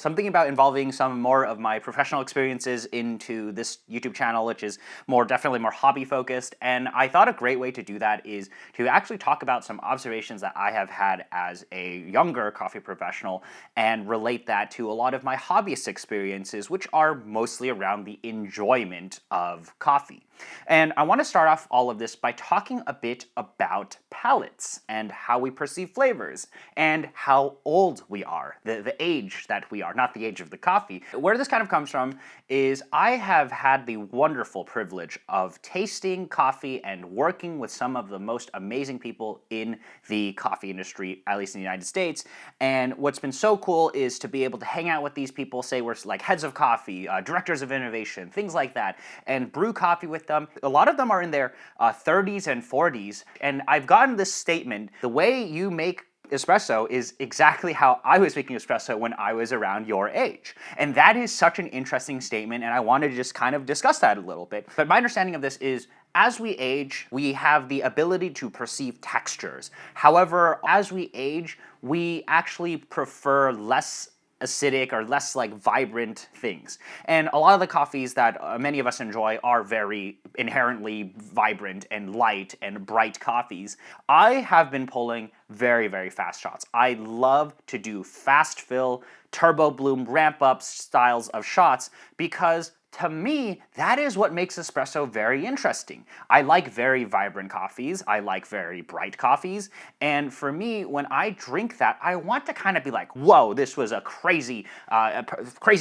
something about involving some more of my professional experiences into this YouTube channel, which is definitely more hobby focused. And I thought a great way to do that is to actually talk about some observations that I have had as a younger coffee professional and relate that to a lot of my hobbyist experiences, which are mostly around the enjoyment of coffee. And I want to start off all of this by talking a bit about palates and how we perceive flavors and how old we are, the age that we are, not the age of the coffee. Where this kind of comes from is I have had the wonderful privilege of tasting coffee and working with some of the most amazing people in the coffee industry, at least in the United States. And what's been so cool is to be able to hang out with these people, say we're like heads of coffee, directors of innovation, things like that, and brew coffee with them. A lot of them are in their 30s and 40s, and I've gotten this statement: the way you make espresso is exactly how I was making espresso when I was around your age. And that is such an interesting statement, and I wanted to just kind of discuss that a little bit. But my understanding of this is, as we age, we have the ability to perceive textures. However, as we age, we actually prefer less acidic or less like vibrant things. And a lot of the coffees that many of us enjoy are very inherently vibrant and light and bright coffees. I have been pulling very, very fast shots. I love to do fast fill, turbo bloom, ramp up styles of shots because to me, that is what makes espresso very interesting. I like very vibrant coffees, I like very bright coffees, and for me, when I drink that, I want to kind of be like, whoa, this was a crazy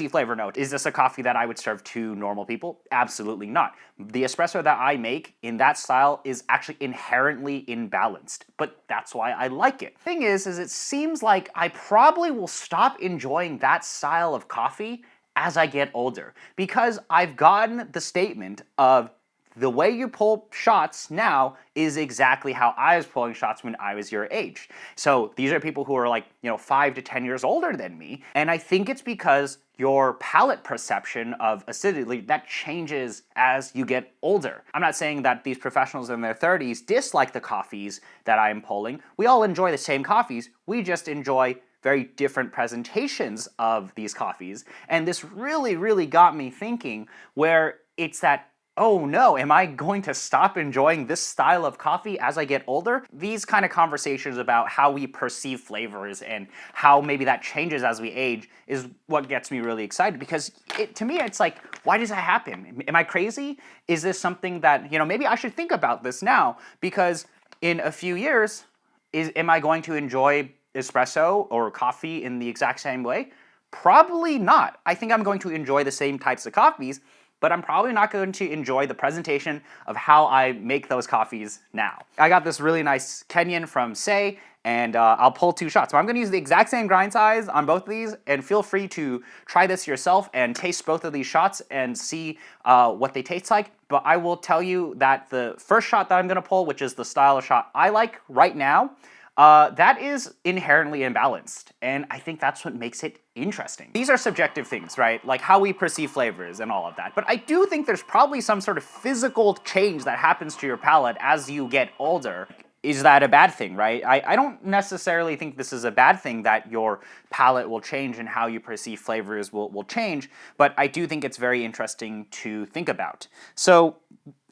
flavor note. Is this a coffee that I would serve to normal people? Absolutely not. The espresso that I make in that style is actually inherently imbalanced, but that's why I like it. Thing is it seems like I probably will stop enjoying that style of coffee as I get older, because I've gotten the statement of the way you pull shots now is exactly how I was pulling shots when I was your age. So these are people who are like, 5 to 10 years older than me, and I think it's because your palate perception of acidity, that changes as you get older. I'm not saying that these professionals in their 30s dislike the coffees that I'm pulling. We all enjoy the same coffees, we just enjoy very different presentations of these coffees. And this really, really got me thinking, where it's that, oh no, am I going to stop enjoying this style of coffee as I get older? These kind of conversations about how we perceive flavors and how maybe that changes as we age is what gets me really excited, because to me it's like, why does that happen? Am I crazy? Is this something that, maybe I should think about this now, because in a few years, am I going to enjoy espresso or coffee in the exact same way? Probably not. I think I'm going to enjoy the same types of coffees, but I'm probably not going to enjoy the presentation of how I make those coffees now. I got this really nice Kenyan from Say, and I'll pull 2 shots. So I'm going to use the exact same grind size on both of these, and feel free to try this yourself and taste both of these shots and see what they taste like. But I will tell you that the first shot that I'm going to pull, which is the style of shot I like right now, that is inherently imbalanced, and I think that's what makes it interesting. These are subjective things, right? Like how we perceive flavors and all of that. But I do think there's probably some sort of physical change that happens to your palate as you get older. Is that a bad thing, right? I don't necessarily think this is a bad thing that your palate will change and how you perceive flavors will change, but I do think it's very interesting to think about. So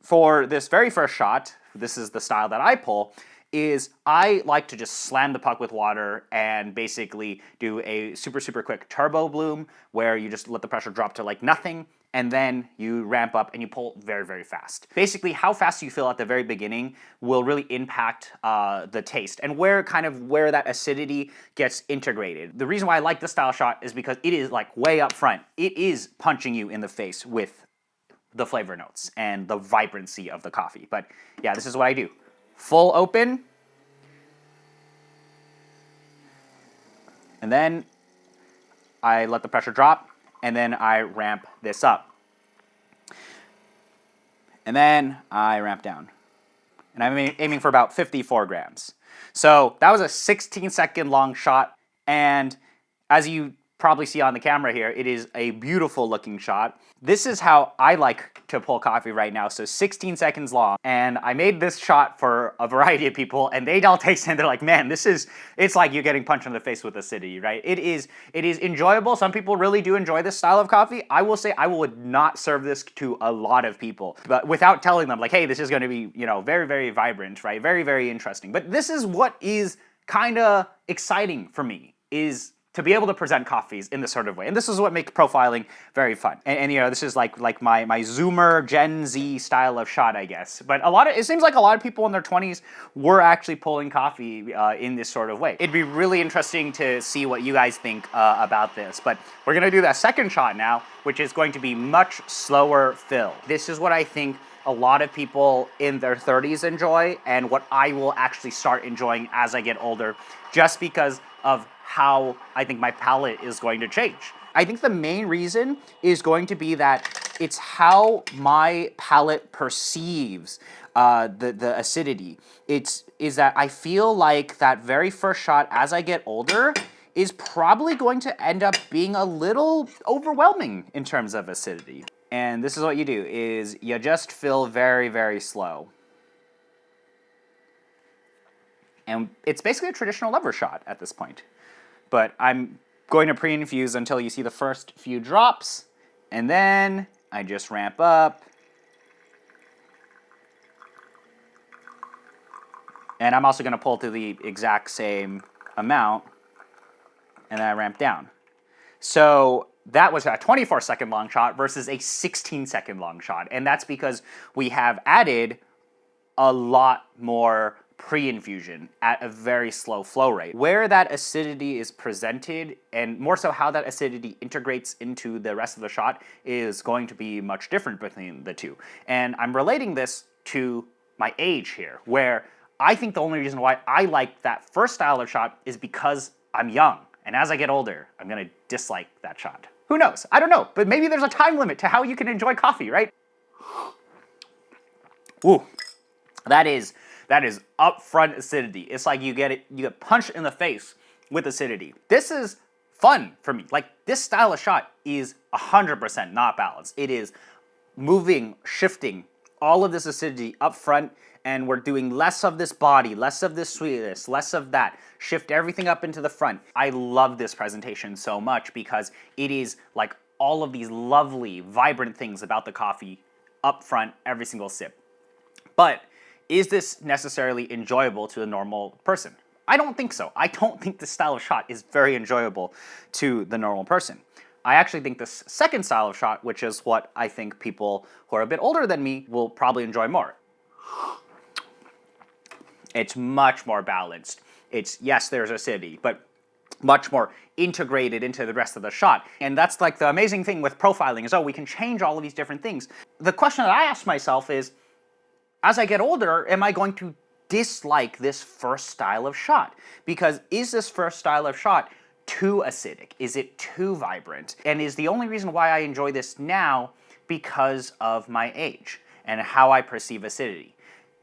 for this very first shot, this is the style that I pull, is I like to just slam the puck with water and basically do a super, super quick turbo bloom where you just let the pressure drop to like nothing, and then you ramp up and you pull very, very fast. Basically, how fast you feel at the very beginning will really impact the taste and where that acidity gets integrated. The reason why I like this style shot is because it is like way up front. It is punching you in the face with the flavor notes and the vibrancy of the coffee. But yeah, this is what I do. Full open, and then I let the pressure drop, and then I ramp this up. And then I ramp down. And I'm aiming for about 54 grams. So that was a 16-second long shot, and as you probably see on the camera here, it is a beautiful looking shot. This is how I like to pull coffee right now, so 16 seconds long. And I made this shot for a variety of people, and they all taste it and they're like, man, it's like you're getting punched in the face with acidity, right? It is enjoyable. Some people really do enjoy this style of coffee. I will say I would not serve this to a lot of people, but without telling them like, hey, this is going to be, very, very vibrant, right? Very, very interesting. But this is what is kind of exciting for me, is to be able to present coffees in this sort of way. And this is what makes profiling very fun. And this is like my Zoomer Gen Z style of shot, I guess. But it seems like a lot of people in their 20s were actually pulling coffee in this sort of way. It'd be really interesting to see what you guys think about this. But we're gonna do that second shot now, which is going to be much slower fill. This is what I think a lot of people in their 30s enjoy, and what I will actually start enjoying as I get older, just because of how I think my palate is going to change. I think the main reason is going to be that it's how my palate perceives the acidity. Is that I feel like that very first shot as I get older is probably going to end up being a little overwhelming in terms of acidity. And this is what you do, is you just fill very, very slow. And it's basically a traditional lever shot at this point. But I'm going to pre-infuse until you see the first few drops, and then I just ramp up. And I'm also going to pull to the exact same amount, and then I ramp down. So that was a 24-second long shot versus a 16-second long shot. And that's because we have added a lot more pre-infusion at a very slow flow rate. Where that acidity is presented, and more so how that acidity integrates into the rest of the shot, is going to be much different between the two. And I'm relating this to my age here, where I think the only reason why I like that first style of shot is because I'm young. And as I get older, I'm gonna dislike that shot. Who knows? I don't know, but maybe there's a time limit to how you can enjoy coffee, right? Ooh, that is upfront acidity. It's like you get punched in the face with acidity. This is fun for me. Like, this style of shot is 100% not balanced. It is moving, shifting all of this acidity up front, and we're doing less of this body, less of this sweetness, less of that. Shift everything up into the front. I love this presentation so much because it is like all of these lovely, vibrant things about the coffee up front, every single sip. But is this necessarily enjoyable to a normal person? I don't think so. I don't think this style of shot is very enjoyable to the normal person. I actually think this second style of shot, which is what I think people who are a bit older than me will probably enjoy more. It's much more balanced. Yes, there's acidity, but much more integrated into the rest of the shot. And that's like the amazing thing with profiling is, we can change all of these different things. The question that I ask myself is, as I get older, am I going to dislike this first style of shot? Because is this first style of shot too acidic? Is it too vibrant? And is the only reason why I enjoy this now because of my age and how I perceive acidity?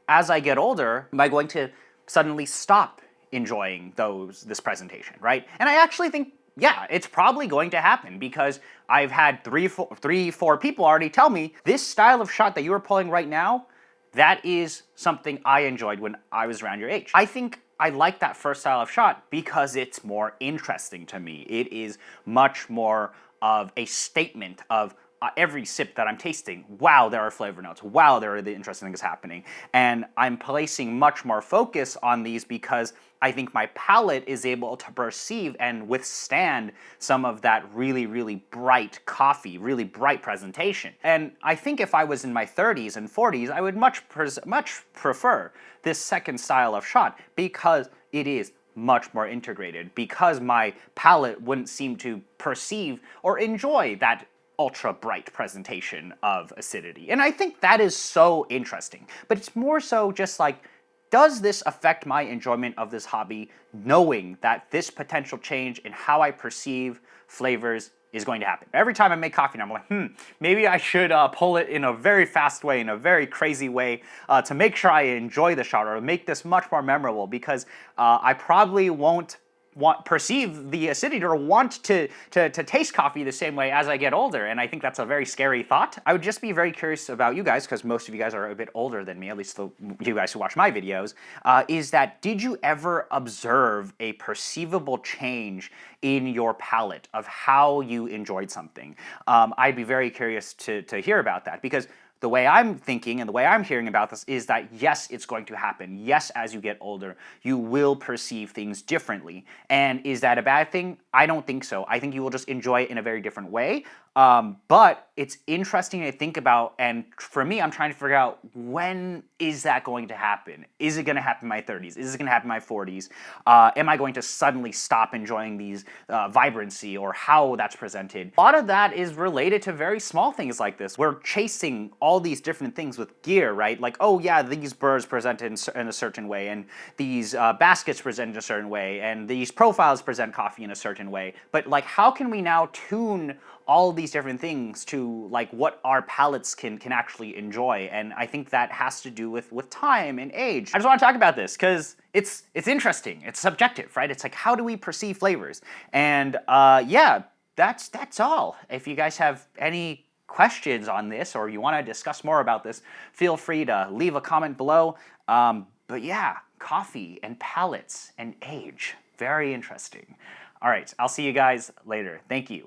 As I get older, am I going to suddenly stop enjoying this presentation, right? And I actually think, yeah, it's probably going to happen because I've had three, four people already tell me this style of shot that you are pulling right now, that is something I enjoyed when I was around your age. I think I like that first style of shot because it's more interesting to me. It is much more of a statement of every sip that I'm tasting, wow, there are flavor notes. Wow, there are the interesting things happening. And I'm placing much more focus on these because I think my palate is able to perceive and withstand some of that really, really bright coffee, really bright presentation. And I think if I was in my 30s and 40s, I would much prefer this second style of shot because it is much more integrated, because my palate wouldn't seem to perceive or enjoy that ultra bright presentation of acidity. And I think that is so interesting. But it's more so just like, does this affect my enjoyment of this hobby, knowing that this potential change in how I perceive flavors is going to happen? Every time I make coffee, I'm like, maybe I should pull it in a very fast way, in a very crazy way, to make sure I enjoy the shot or make this much more memorable, because I probably won't perceive the acidity or want to taste coffee the same way as I get older. And I think that's a very scary thought. I would just be very curious about you guys, because most of you guys are a bit older than me, at least you guys who watch my videos, is that did you ever observe a perceivable change in your palate of how you enjoyed something? I'd be very curious to hear about that, because the way I'm thinking and the way I'm hearing about this is that yes, it's going to happen. Yes, as you get older, you will perceive things differently. And is that a bad thing? I don't think so. I think you will just enjoy it in a very different way. But it's interesting to think about, and for me, I'm trying to figure out, when is that going to happen? Is it going to happen in my 30s? Is it going to happen in my 40s? Am I going to suddenly stop enjoying these vibrancy or how that's presented? A lot of that is related to very small things like this. We're chasing all these different things with gear, right? Like, oh yeah, these birds presented in a certain way, and these baskets present in a certain way, and these profiles present coffee in a certain way. But like, how can we now tune all of these different things to like what our palates can actually enjoy? And I think that has to do with time and age. I just want to talk about this because it's interesting. It's subjective, right? It's like, how do we perceive flavors? And yeah, that's all. If you guys have any questions on this, or you want to discuss more about this, feel free to leave a comment below. But yeah, coffee and palates and age, very interesting. All right, I'll see you guys later. Thank you.